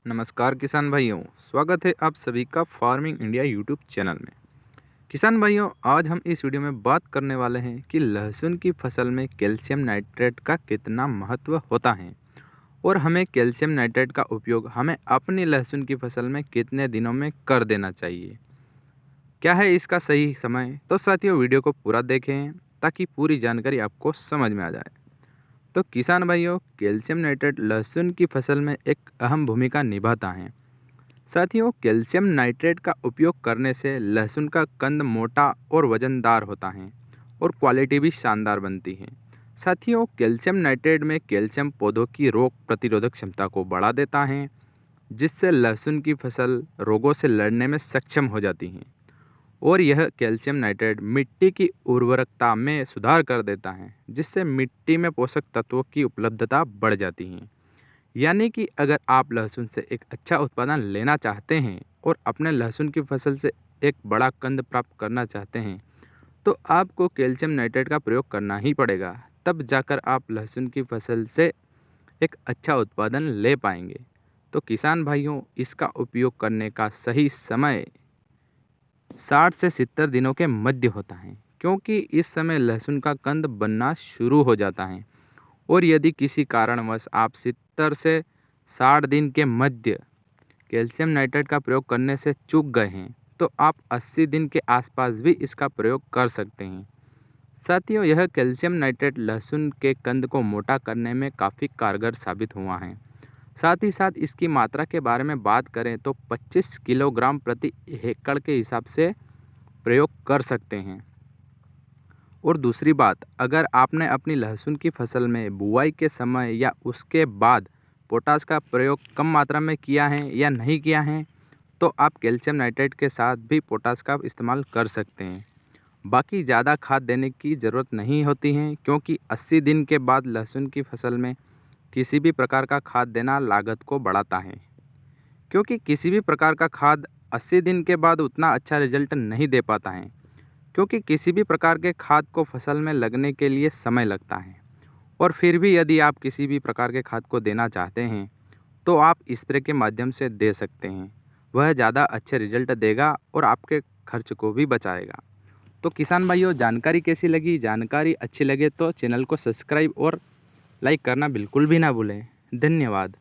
नमस्कार किसान भाइयों, स्वागत है आप सभी का फार्मिंग इंडिया यूट्यूब चैनल में। किसान भाइयों, आज हम इस वीडियो में बात करने वाले हैं कि लहसुन की फसल में कैल्शियम नाइट्रेट का कितना महत्व होता है और हमें कैल्शियम नाइट्रेट का उपयोग हमें अपनी लहसुन की फसल में कितने दिनों में कर देना चाहिए। क्या है इसका सही समय? तो साथियों, वीडियो को पूरा देखें ताकि पूरी जानकारी आपको समझ में आ जाए। तो किसान भाइयों, कैल्शियम नाइट्रेट लहसुन की फसल में एक अहम भूमिका निभाता है। साथियों, कैल्शियम नाइट्रेट का उपयोग करने से लहसुन का कंद मोटा और वजनदार होता है और क्वालिटी भी शानदार बनती है। साथियों, कैल्शियम नाइट्रेट में कैल्शियम पौधों की रोग प्रतिरोधक क्षमता को बढ़ा देता है, जिससे लहसुन की फसल रोगों से लड़ने में सक्षम हो जाती है। और यह कैल्शियम नाइट्रेट मिट्टी की उर्वरकता में सुधार कर देता है, जिससे मिट्टी में पोषक तत्वों की उपलब्धता बढ़ जाती है। यानी कि अगर आप लहसुन से एक अच्छा उत्पादन लेना चाहते हैं और अपने लहसुन की फसल से एक बड़ा कंद प्राप्त करना चाहते हैं, तो आपको कैल्शियम नाइट्रेट का प्रयोग करना ही पड़ेगा। तब जाकर आप लहसुन की फसल से एक अच्छा उत्पादन ले पाएंगे। तो किसान भाइयों, इसका उपयोग करने का सही समय 60 से 70 दिनों के मध्य होता है, क्योंकि इस समय लहसुन का कंद बनना शुरू हो जाता है। और यदि किसी कारणवश आप 70 से 60 दिन के मध्य कैल्शियम नाइट्रेट का प्रयोग करने से चूक गए हैं, तो आप 80 दिन के आसपास भी इसका प्रयोग कर सकते हैं। साथियों, यह कैल्शियम नाइट्रेट लहसुन के कंद को मोटा करने में काफ़ी कारगर साबित हुआ है। साथ ही साथ इसकी मात्रा के बारे में बात करें तो 25 किलोग्राम प्रति एकड़ के हिसाब से प्रयोग कर सकते हैं। और दूसरी बात, अगर आपने अपनी लहसुन की फसल में बुआई के समय या उसके बाद पोटाश का प्रयोग कम मात्रा में किया है या नहीं किया है, तो आप कैल्शियम नाइट्रेट के साथ भी पोटाश का इस्तेमाल कर सकते हैं। बाकी ज़्यादा खाद देने की ज़रूरत नहीं होती है, क्योंकि 80 दिन के बाद लहसुन की फसल में किसी भी प्रकार का खाद देना लागत को बढ़ाता है, क्योंकि किसी भी प्रकार का खाद 80 दिन के बाद उतना अच्छा रिजल्ट नहीं दे पाता है, क्योंकि किसी भी प्रकार के खाद को फसल में लगने के लिए समय लगता है। और फिर भी यदि आप किसी भी प्रकार के खाद को देना चाहते हैं, तो आप स्प्रे के माध्यम से दे सकते हैं। वह ज़्यादा अच्छे रिजल्ट देगा और आपके खर्च को भी बचाएगा। तो किसान भाइयों, जानकारी कैसी लगी? जानकारी अच्छी लगे तो चैनल को सब्सक्राइब और लाइक करना बिल्कुल भी ना भूलें। धन्यवाद।